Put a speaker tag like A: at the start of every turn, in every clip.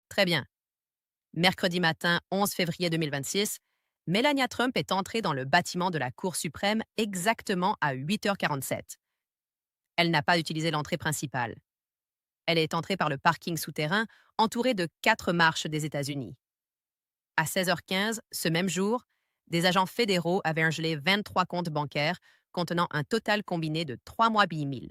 A: Très bien. Mercredi matin, 11 février 2026, Melania Trump est entrée dans le bâtiment de la Cour suprême exactement à 8h47. Elle n'a pas utilisé l'entrée principale. Elle est entrée par le parking souterrain, entourée de 4 marches des États-Unis. À 16h15, ce même jour, des agents fédéraux avaient gelé 23 comptes bancaires contenant un total combiné de 3 000.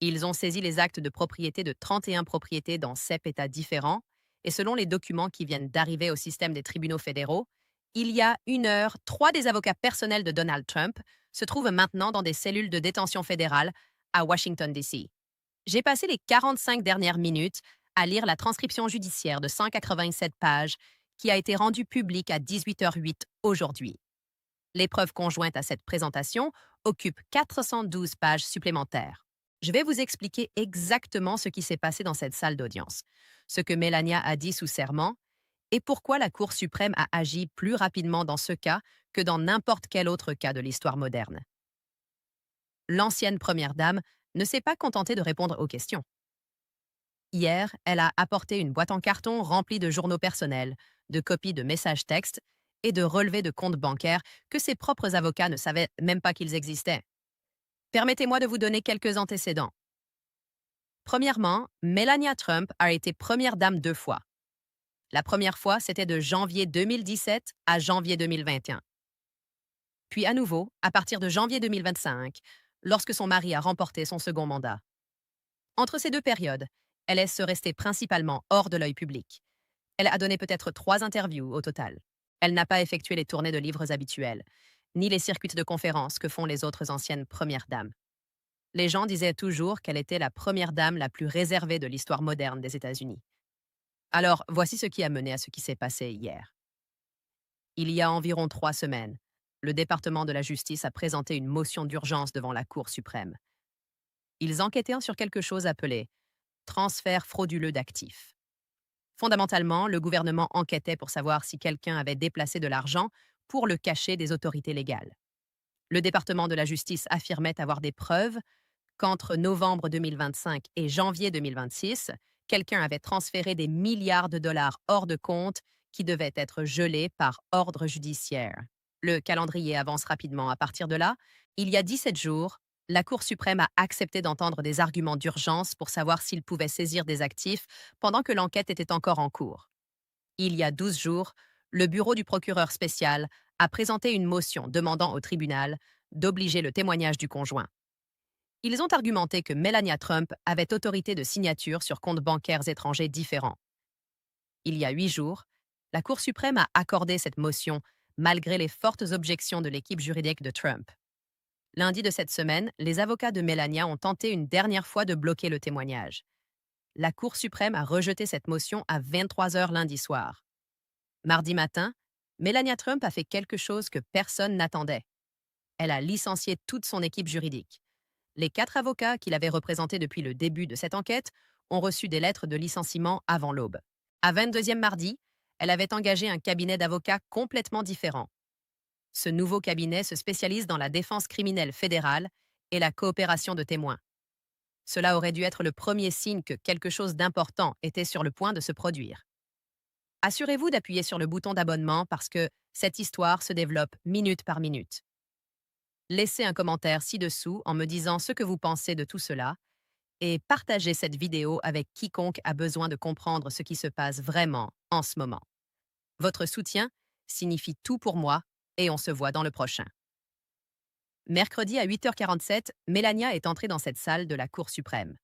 A: Ils ont saisi les actes de propriété de 31 propriétés dans 7 États différents, et selon les documents qui viennent d'arriver au système des tribunaux fédéraux, il y a 1 heure, 3 des avocats personnels de Donald Trump se trouvent maintenant dans des cellules de détention fédérale à Washington, D.C. J'ai passé les 45 dernières minutes à lire la transcription judiciaire de 187 pages qui a été rendue publique à 18h08 aujourd'hui. L'épreuve conjointe à cette présentation occupe 412 pages supplémentaires. Je vais vous expliquer exactement ce qui s'est passé dans cette salle d'audience, ce que Melania a dit sous serment et pourquoi la Cour suprême a agi plus rapidement dans ce cas que dans n'importe quel autre cas de l'histoire moderne. L'ancienne première dame ne s'est pas contentée de répondre aux questions. Hier, elle a apporté une boîte en carton remplie de journaux personnels, de copies de messages textes et de relevés de comptes bancaires que ses propres avocats ne savaient même pas qu'ils existaient. Permettez-moi de vous donner quelques antécédents. Premièrement, Melania Trump a été première dame 2 fois. La première fois, c'était de janvier 2017 à janvier 2021. Puis à nouveau, à partir de janvier 2025, lorsque son mari a remporté son second mandat. Entre ces 2 périodes, elle est restée principalement hors de l'œil public. Elle a donné peut-être 3 interviews au total. Elle n'a pas effectué les tournées de livres habituelles, ni les circuits de conférences que font les autres anciennes premières dames. Les gens disaient toujours qu'elle était la première dame la plus réservée de l'histoire moderne des États-Unis. Alors, voici ce qui a mené à ce qui s'est passé hier. Il y a environ 3 semaines, le département de la justice a présenté une motion d'urgence devant la Cour suprême. Ils enquêtaient sur quelque chose appelé transfert frauduleux d'actifs. Fondamentalement, le gouvernement enquêtait pour savoir si quelqu'un avait déplacé de l'argent pour le cacher des autorités légales. Le département de la justice affirmait avoir des preuves qu'entre novembre 2025 et janvier 2026, quelqu'un avait transféré des milliards de dollars hors de compte qui devaient être gelés par ordre judiciaire. Le calendrier avance rapidement. À partir de là, il y a 17 jours, la Cour suprême a accepté d'entendre des arguments d'urgence pour savoir s'il pouvait saisir des actifs pendant que l'enquête était encore en cours. Il y a 12 jours, le bureau du procureur spécial a présenté une motion demandant au tribunal d'obliger le témoignage du conjoint. Ils ont argumenté que Melania Trump avait autorité de signature sur comptes bancaires étrangers différents. Il y a 8 jours, la Cour suprême a accordé cette motion malgré les fortes objections de l'équipe juridique de Trump. Lundi de cette semaine, les avocats de Melania ont tenté une dernière fois de bloquer le témoignage. La Cour suprême a rejeté cette motion à 23 heures lundi soir. Mardi matin, Melania Trump a fait quelque chose que personne n'attendait. Elle a licencié toute son équipe juridique. Les 4 avocats qui l'avaient représentée depuis le début de cette enquête ont reçu des lettres de licenciement avant l'aube. À 22e mardi, elle avait engagé un cabinet d'avocats complètement différent. Ce nouveau cabinet se spécialise dans la défense criminelle fédérale et la coopération de témoins. Cela aurait dû être le premier signe que quelque chose d'important était sur le point de se produire. Assurez-vous d'appuyer sur le bouton d'abonnement parce que cette histoire se développe minute par minute. Laissez un commentaire ci-dessous en me disant ce que vous pensez de tout cela et partagez cette vidéo avec quiconque a besoin de comprendre ce qui se passe vraiment en ce moment. Votre soutien signifie tout pour moi et on se voit dans le prochain. Mercredi à 8h47, Melania est entrée dans cette salle de la Cour suprême.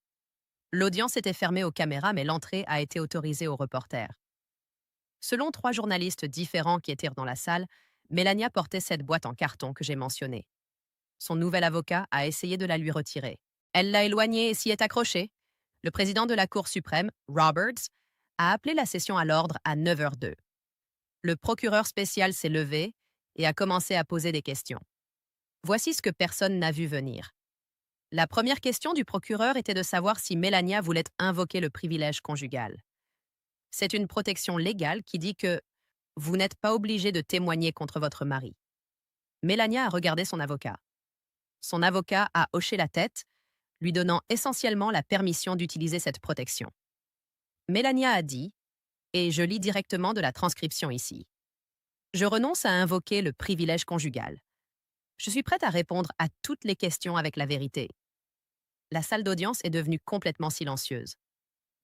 A: L'audience était fermée aux caméras, mais l'entrée a été autorisée aux reporters. Selon 3 journalistes différents qui étaient dans la salle, Melania portait cette boîte en carton que j'ai mentionnée. Son nouvel avocat a essayé de la lui retirer. Elle l'a éloignée et s'y est accrochée. Le président de la Cour suprême, Roberts, a appelé la session à l'ordre à 9h02. Le procureur spécial s'est levé et a commencé à poser des questions. Voici ce que personne n'a vu venir. La première question du procureur était de savoir si Melania voulait invoquer le privilège conjugal. C'est une protection légale qui dit que vous n'êtes pas obligé de témoigner contre votre mari. Melania a regardé son avocat. Son avocat a hoché la tête, lui donnant essentiellement la permission d'utiliser cette protection. Melania a dit Et je lis directement de la transcription ici. Je renonce à invoquer le privilège conjugal. Je suis prête à répondre à toutes les questions avec la vérité. La salle d'audience est devenue complètement silencieuse.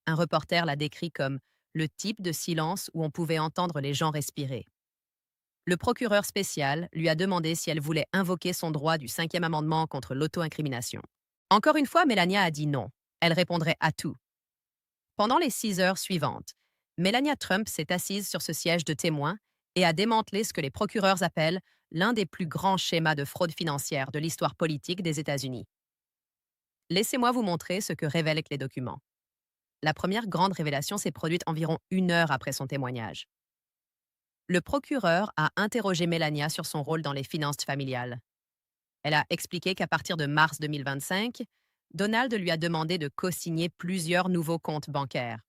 A: Un reporter l'a décrit comme le type de silence où on pouvait entendre les gens respirer. Le procureur spécial lui a demandé si elle voulait invoquer son droit du 5e amendement contre l'auto-incrimination. Encore une fois, Melania a dit non. Elle répondrait à tout. Pendant les 6 heures suivantes, Melania Trump s'est assise sur ce siège de témoin et a démantelé ce que les procureurs appellent l'un des plus grands schémas de fraude financière de l'histoire politique des États-Unis. Laissez-moi vous montrer ce que révèlent les documents. La première grande révélation s'est produite environ 1 heure après son témoignage. Le procureur a interrogé Melania sur son rôle dans les finances familiales. Elle a expliqué qu'à partir de mars 2025, Donald lui a demandé de co-signer plusieurs nouveaux comptes bancaires.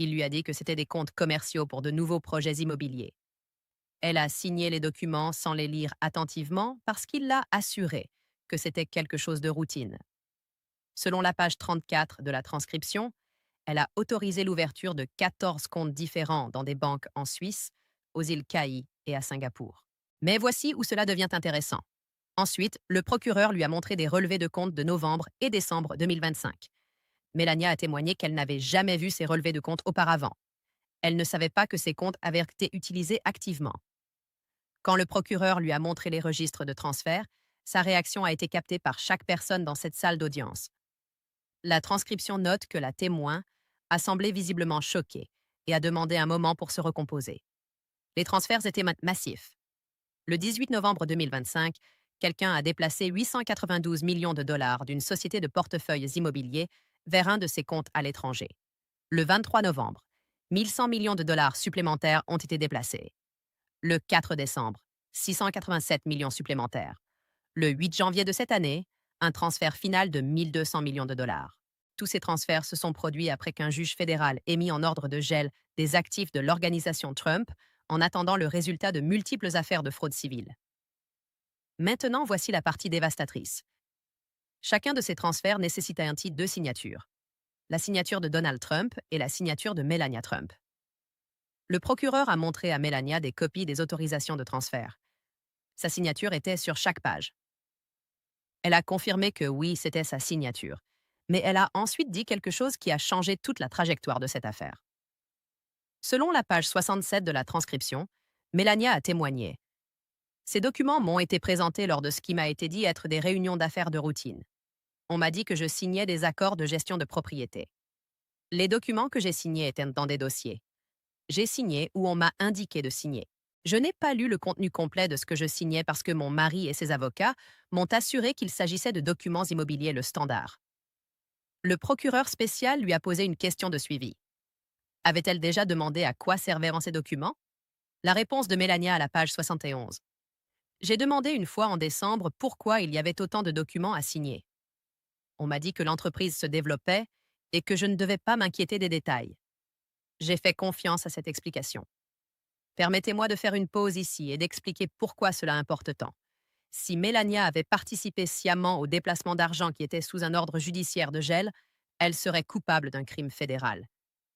A: Il lui a dit que c'était des comptes commerciaux pour de nouveaux projets immobiliers. Elle a signé les documents sans les lire attentivement parce qu'il l'a assuré que c'était quelque chose de routine. Selon la page 34 de la transcription, elle a autorisé l'ouverture de 14 comptes différents dans des banques en Suisse, aux îles Caï et à Singapour. Mais voici où cela devient intéressant. Ensuite, le procureur lui a montré des relevés de compte de novembre et décembre 2025. Melania a témoigné qu'elle n'avait jamais vu ces relevés de compte auparavant. Elle ne savait pas que ces comptes avaient été utilisés activement. Quand le procureur lui a montré les registres de transfert, sa réaction a été captée par chaque personne dans cette salle d'audience. La transcription note que la témoin a semblé visiblement choquée et a demandé un moment pour se recomposer. Les transferts étaient massifs. Le 18 novembre 2025, quelqu'un a déplacé 892 millions de dollars d'une société de portefeuilles immobiliers vers un de ses comptes à l'étranger. Le 23 novembre, 1100 millions de dollars supplémentaires ont été déplacés. Le 4 décembre, 687 millions supplémentaires. Le 8 janvier de cette année, un transfert final de 1200 millions de dollars. Tous ces transferts se sont produits après qu'un juge fédéral ait mis en ordre de gel des actifs de l'organisation Trump en attendant le résultat de multiples affaires de fraude civile. Maintenant, voici la partie dévastatrice. Chacun de ces transferts nécessitait ainsi 2 signatures. La signature de Donald Trump et la signature de Melania Trump. Le procureur a montré à Melania des copies des autorisations de transfert. Sa signature était sur chaque page. Elle a confirmé que oui, c'était sa signature, mais elle a ensuite dit quelque chose qui a changé toute la trajectoire de cette affaire. Selon la page 67 de la transcription, Melania a témoigné. Ces documents m'ont été présentés lors de ce qui m'a été dit être des réunions d'affaires de routine. On m'a dit que je signais des accords de gestion de propriété. Les documents que j'ai signés étaient dans des dossiers. J'ai signé ou on m'a indiqué de signer. Je n'ai pas lu le contenu complet de ce que je signais parce que mon mari et ses avocats m'ont assuré qu'il s'agissait de documents immobiliers le standard. Le procureur spécial lui a posé une question de suivi. Avait-elle déjà demandé à quoi servaient ces documents? La réponse de Melania à la page 71. J'ai demandé une fois en décembre pourquoi il y avait autant de documents à signer. On m'a dit que l'entreprise se développait et que je ne devais pas m'inquiéter des détails. J'ai fait confiance à cette explication. Permettez-moi de faire une pause ici et d'expliquer pourquoi cela importe tant. Si Melania avait participé sciemment au déplacement d'argent qui était sous un ordre judiciaire de gel, elle serait coupable d'un crime fédéral.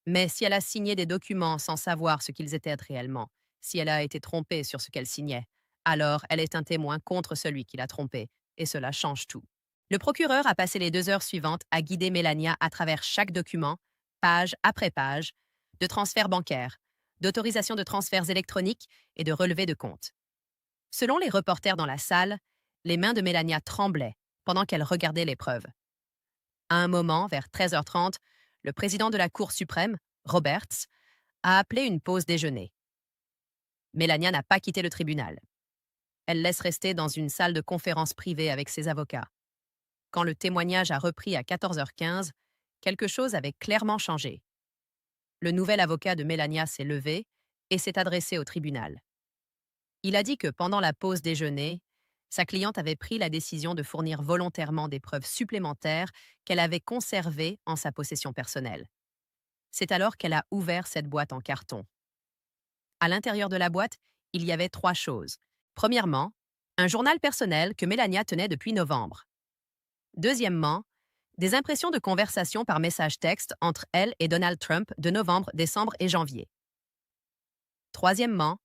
A: Mais si elle a signé des documents sans savoir ce qu'ils étaient réellement, si elle a été trompée sur ce qu'elle signait, alors elle est un témoin contre celui qui l'a trompée, et cela change tout. Le procureur a passé les 2 heures suivantes à guider Melania à travers chaque document, page après page, de transferts bancaires, d'autorisation de transferts électroniques et de relevés de comptes. Selon les reporters dans la salle, les mains de Melania tremblaient pendant qu'elle regardait les preuves. À un moment, vers 13h30, le président de la Cour suprême, Roberts, a appelé une pause déjeuner. Melania n'a pas quitté le tribunal. Elle laisse rester dans une salle de conférence privée avec ses avocats. Quand le témoignage a repris à 14h15, quelque chose avait clairement changé. Le nouvel avocat de Melania s'est levé et s'est adressé au tribunal. Il a dit que pendant la pause déjeuner, sa cliente avait pris la décision de fournir volontairement des preuves supplémentaires qu'elle avait conservées en sa possession personnelle. C'est alors qu'elle a ouvert cette boîte en carton. À l'intérieur de la boîte, il y avait 3 choses. Premièrement, un journal personnel que Melania tenait depuis novembre. Deuxièmement, des impressions de conversation par message texte entre elle et Donald Trump de novembre, décembre et janvier. Troisièmement,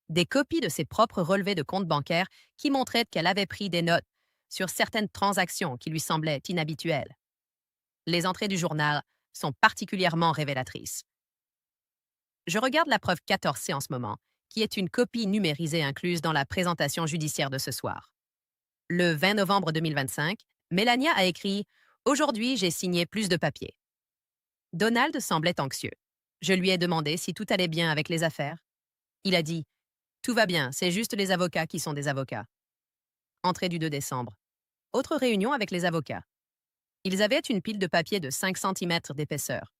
A: des copies de ses propres relevés de compte bancaire qui montraient qu'elle avait pris des notes sur certaines transactions qui lui semblaient inhabituelles. Les entrées du journal sont particulièrement révélatrices. Je regarde la preuve 14C en ce moment, qui est une copie numérisée incluse dans la présentation judiciaire de ce soir. Le 20 novembre 2025, Melania a écrit « Aujourd'hui, j'ai signé plus de papiers ». Donald semblait anxieux. Je lui ai demandé si tout allait bien avec les affaires. Il a dit « Tout va bien, c'est juste les avocats qui sont des avocats ». Entrée du 2 décembre. Autre réunion avec les avocats. Ils avaient une pile de papier de 5 cm d'épaisseur.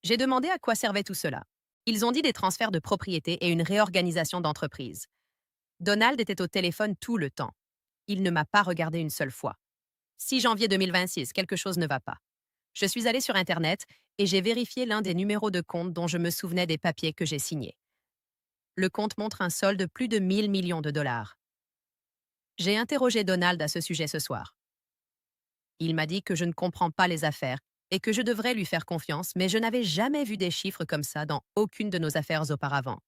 A: J'ai demandé à quoi servait tout cela. Ils ont dit des transferts de propriété et une réorganisation d'entreprise. Donald était au téléphone tout le temps. Il ne m'a pas regardé une seule fois. 6 janvier 2026, quelque chose ne va pas. Je suis allé sur Internet et j'ai vérifié l'un des numéros de compte dont je me souvenais des papiers que j'ai signés. Le compte montre un solde de plus de 1000 millions de dollars. J'ai interrogé Donald à ce sujet ce soir. Il m'a dit que je ne comprends pas les affaires et que je devrais lui faire confiance, mais je n'avais jamais vu des chiffres comme ça dans aucune de nos affaires auparavant.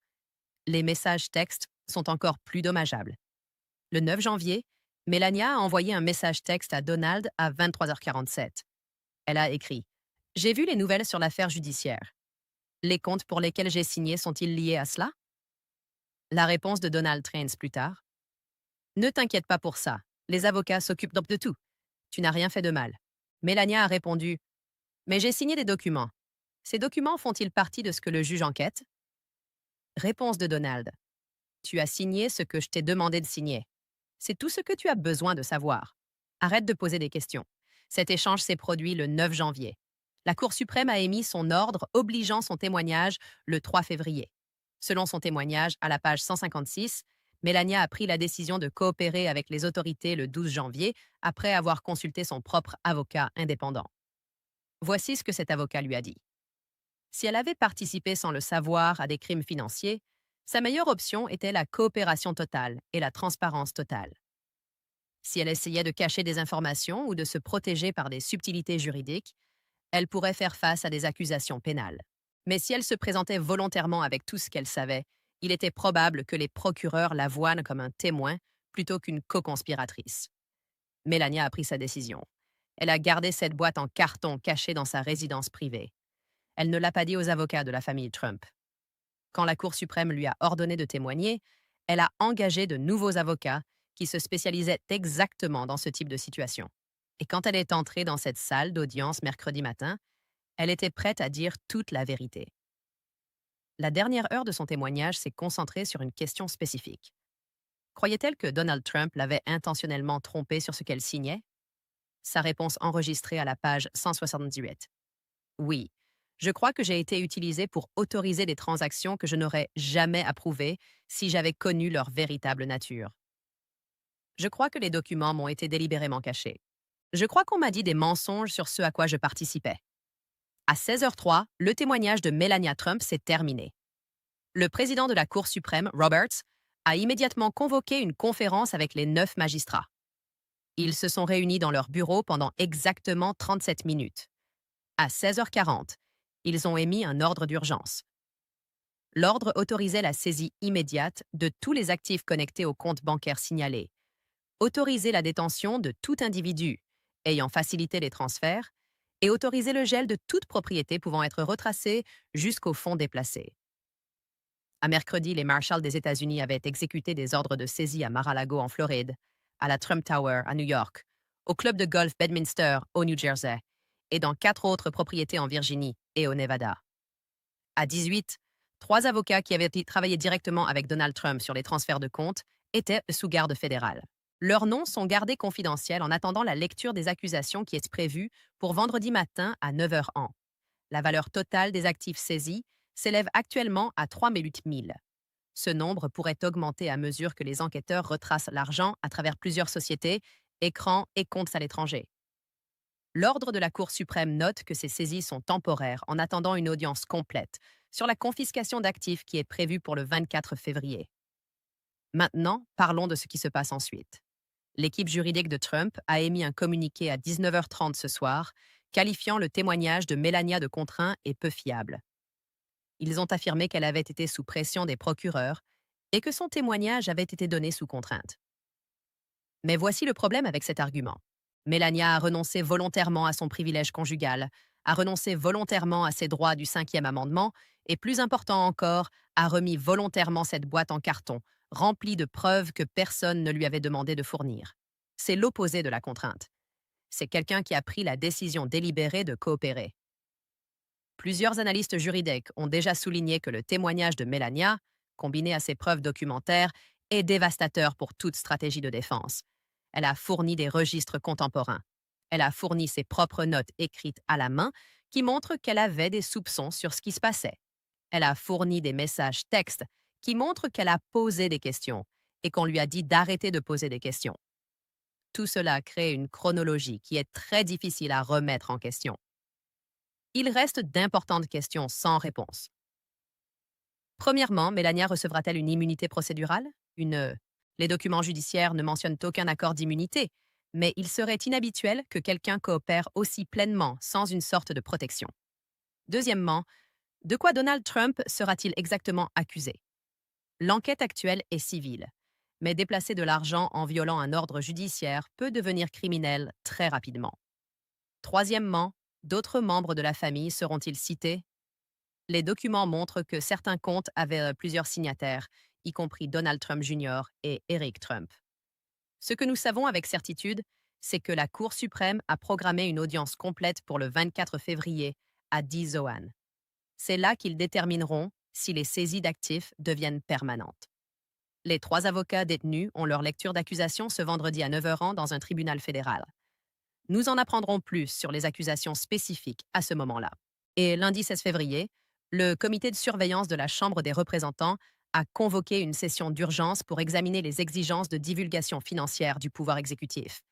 A: Les messages textes sont encore plus dommageables. Le 9 janvier, Melania a envoyé un message texte à Donald à 23h47. Elle a écrit « J'ai vu les nouvelles sur l'affaire judiciaire. Les comptes pour lesquels j'ai signé sont-ils liés à cela ?» La réponse de Donald Trains plus tard « Ne t'inquiète pas pour ça. Les avocats s'occupent de tout. Tu n'as rien fait de mal. » Melania a répondu « Mais j'ai signé des documents. Ces documents font-ils partie de ce que le juge enquête ?» Réponse de Donald « Tu as signé ce que je t'ai demandé de signer. C'est tout ce que tu as besoin de savoir. Arrête de poser des questions. » Cet échange s'est produit le 9 janvier. La Cour suprême a émis son ordre obligeant son témoignage le 3 février. Selon son témoignage, à la page 156, Melania a pris la décision de coopérer avec les autorités le 12 janvier après avoir consulté son propre avocat indépendant. Voici ce que cet avocat lui a dit. Si elle avait participé sans le savoir à des crimes financiers, sa meilleure option était la coopération totale et la transparence totale. Si elle essayait de cacher des informations ou de se protéger par des subtilités juridiques, elle pourrait faire face à des accusations pénales. Mais si elle se présentait volontairement avec tout ce qu'elle savait, il était probable que les procureurs la voient comme un témoin plutôt qu'une co-conspiratrice. Melania a pris sa décision. Elle a gardé cette boîte en carton cachée dans sa résidence privée. Elle ne l'a pas dit aux avocats de la famille Trump. Quand la Cour suprême lui a ordonné de témoigner, elle a engagé de nouveaux avocats qui se spécialisaient exactement dans ce type de situation. Et quand elle est entrée dans cette salle d'audience mercredi matin, elle était prête à dire toute la vérité. La dernière heure de son témoignage s'est concentrée sur une question spécifique. Croyait-elle que Donald Trump l'avait intentionnellement trompée sur ce qu'elle signait? Sa réponse enregistrée à la page 178. Oui, je crois que j'ai été utilisée pour autoriser des transactions que je n'aurais jamais approuvées si j'avais connu leur véritable nature. Je crois que les documents m'ont été délibérément cachés. Je crois qu'on m'a dit des mensonges sur ce à quoi je participais. À 16h03, le témoignage de Melania Trump s'est terminé. Le président de la Cour suprême, Roberts, a immédiatement convoqué une conférence avec les 9 magistrats. Ils se sont réunis dans leur bureau pendant exactement 37 minutes. À 16h40, ils ont émis un ordre d'urgence. L'ordre autorisait la saisie immédiate de tous les actifs connectés au compte bancaire signalé, autorisait la détention de tout individu ayant facilité les transferts et autoriser le gel de toute propriété pouvant être retracée jusqu'au fonds déplacé. À mercredi, les marshals des États-Unis avaient exécuté des ordres de saisie à Mar-a-Lago en Floride, à la Trump Tower à New York, au club de golf Bedminster au New Jersey et dans 4 autres propriétés en Virginie et au Nevada. À 18, 3 avocats qui avaient travaillé directement avec Donald Trump sur les transferts de comptes étaient sous garde fédérale. Leurs noms sont gardés confidentiels en attendant la lecture des accusations qui est prévue pour vendredi matin à 9h an. La valeur totale des actifs saisis s'élève actuellement à 308 000. Ce nombre pourrait augmenter à mesure que les enquêteurs retracent l'argent à travers plusieurs sociétés, écrans et comptes à l'étranger. L'ordre de la Cour suprême note que ces saisies sont temporaires en attendant une audience complète sur la confiscation d'actifs qui est prévue pour le 24 février. Maintenant, parlons de ce qui se passe ensuite. L'équipe juridique de Trump a émis un communiqué à 19h30 ce soir, qualifiant le témoignage de Melania de contraint et peu fiable. Ils ont affirmé qu'elle avait été sous pression des procureurs et que son témoignage avait été donné sous contrainte. Mais voici le problème avec cet argument. Melania a renoncé volontairement à son privilège conjugal, a renoncé volontairement à ses droits du cinquième amendement et, plus important encore, a remis volontairement cette boîte en carton, remplie de preuves que personne ne lui avait demandé de fournir. C'est l'opposé de la contrainte. C'est quelqu'un qui a pris la décision délibérée de coopérer. Plusieurs analystes juridiques ont déjà souligné que le témoignage de Melania, combiné à ses preuves documentaires, est dévastateur pour toute stratégie de défense. Elle a fourni des registres contemporains. Elle a fourni ses propres notes écrites à la main qui montrent qu'elle avait des soupçons sur ce qui se passait. Elle a fourni des messages textes qui montrent qu'elle a posé des questions et qu'on lui a dit d'arrêter de poser des questions. Tout cela crée une chronologie qui est très difficile à remettre en question. Il reste d'importantes questions sans réponse. Premièrement, Melania recevra-t-elle une immunité procédurale? Les documents judiciaires ne mentionnent aucun accord d'immunité, mais il serait inhabituel que quelqu'un coopère aussi pleinement sans une sorte de protection. Deuxièmement, de quoi Donald Trump sera-t-il exactement accusé? L'enquête actuelle est civile, mais déplacer de l'argent en violant un ordre judiciaire peut devenir criminel très rapidement. Troisièmement, d'autres membres de la famille seront-ils cités? Les documents montrent que certains comptes avaient plusieurs signataires, y compris Donald Trump Jr. et Eric Trump. Ce que nous savons avec certitude, c'est que la Cour suprême a programmé une audience complète pour le 24 février à Dizoan. C'est là qu'ils détermineront si les saisies d'actifs deviennent permanentes. Les 3 avocats détenus ont leur lecture d'accusation ce vendredi à 9h dans un tribunal fédéral. Nous en apprendrons plus sur les accusations spécifiques à ce moment-là. Et lundi 16 février, le comité de surveillance de la Chambre des représentants a convoqué une session d'urgence pour examiner les exigences de divulgation financière du pouvoir exécutif.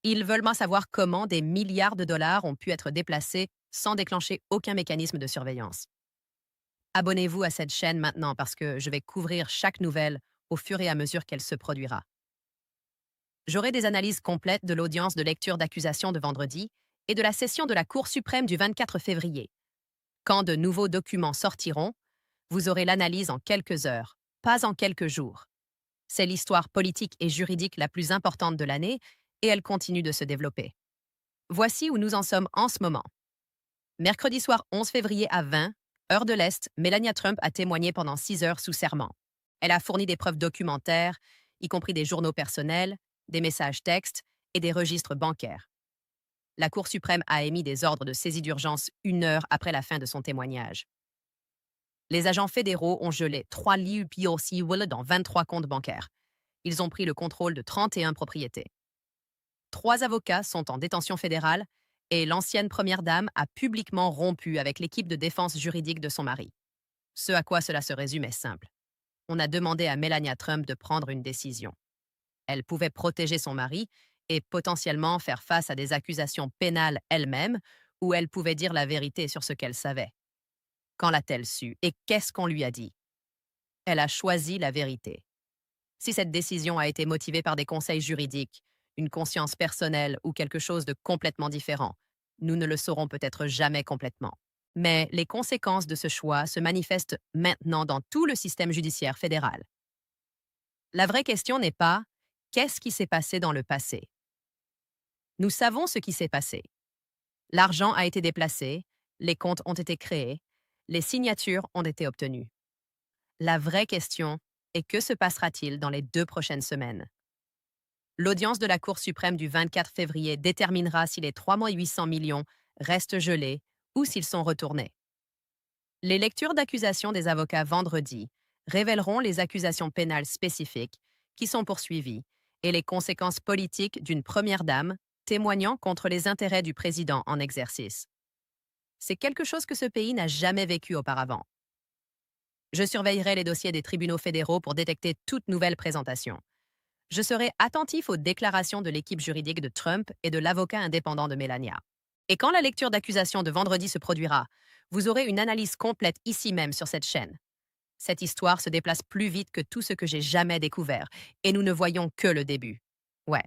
A: Ils veulent savoir comment des milliards de dollars ont pu être déplacés sans déclencher aucun mécanisme de surveillance. Abonnez-vous à cette chaîne maintenant parce que je vais couvrir chaque nouvelle au fur et à mesure qu'elle se produira. J'aurai des analyses complètes de l'audience de lecture d'accusation de vendredi et de la session de la Cour suprême du 24 février. Quand de nouveaux documents sortiront, vous aurez l'analyse en quelques heures, pas en quelques jours. C'est l'histoire politique et juridique la plus importante de l'année et elle continue de se développer. Voici où nous en sommes en ce moment. Mercredi soir 11 février à 20, heure de l'Est, Melania Trump a témoigné pendant 6 heures sous serment. Elle a fourni des preuves documentaires, y compris des journaux personnels, des messages textes et des registres bancaires. La Cour suprême a émis des ordres de saisie d'urgence 1 heure après la fin de son témoignage. Les agents fédéraux ont gelé 3 lieux PLC dans 23 comptes bancaires. Ils ont pris le contrôle de 31 propriétés. 3 avocats sont en détention fédérale et l'ancienne première dame a publiquement rompu avec l'équipe de défense juridique de son mari. Ce à quoi cela se résume est simple. On a demandé à Melania Trump de prendre une décision. Elle pouvait protéger son mari et potentiellement faire face à des accusations pénales elle-même, ou elle pouvait dire la vérité sur ce qu'elle savait. Quand l'a-t-elle su et qu'est-ce qu'on lui a dit? Elle a choisi la vérité. Si cette décision a été motivée par des conseils juridiques, une conscience personnelle ou quelque chose de complètement différent, nous ne le saurons peut-être jamais complètement. Mais les conséquences de ce choix se manifestent maintenant dans tout le système judiciaire fédéral. La vraie question n'est pas qu'est-ce qui s'est passé dans le passé. Nous savons ce qui s'est passé. L'argent a été déplacé, les comptes ont été créés, les signatures ont été obtenues. La vraie question est que se passera-t-il dans les 2 prochaines semaines? L'audience de la Cour suprême du 24 février déterminera si les 3,8 millions restent gelés ou s'ils sont retournés. Les lectures d'accusation des avocats vendredi révéleront les accusations pénales spécifiques qui sont poursuivies et les conséquences politiques d'une première dame témoignant contre les intérêts du président en exercice. C'est quelque chose que ce pays n'a jamais vécu auparavant. Je surveillerai les dossiers des tribunaux fédéraux pour détecter toute nouvelle présentation. Je serai attentif aux déclarations de l'équipe juridique de Trump et de l'avocat indépendant de Melania. Et quand la lecture d'accusation de vendredi se produira, vous aurez une analyse complète ici même sur cette chaîne. Cette histoire se déplace plus vite que tout ce que j'ai jamais découvert, et nous ne voyons que le début. Ouais,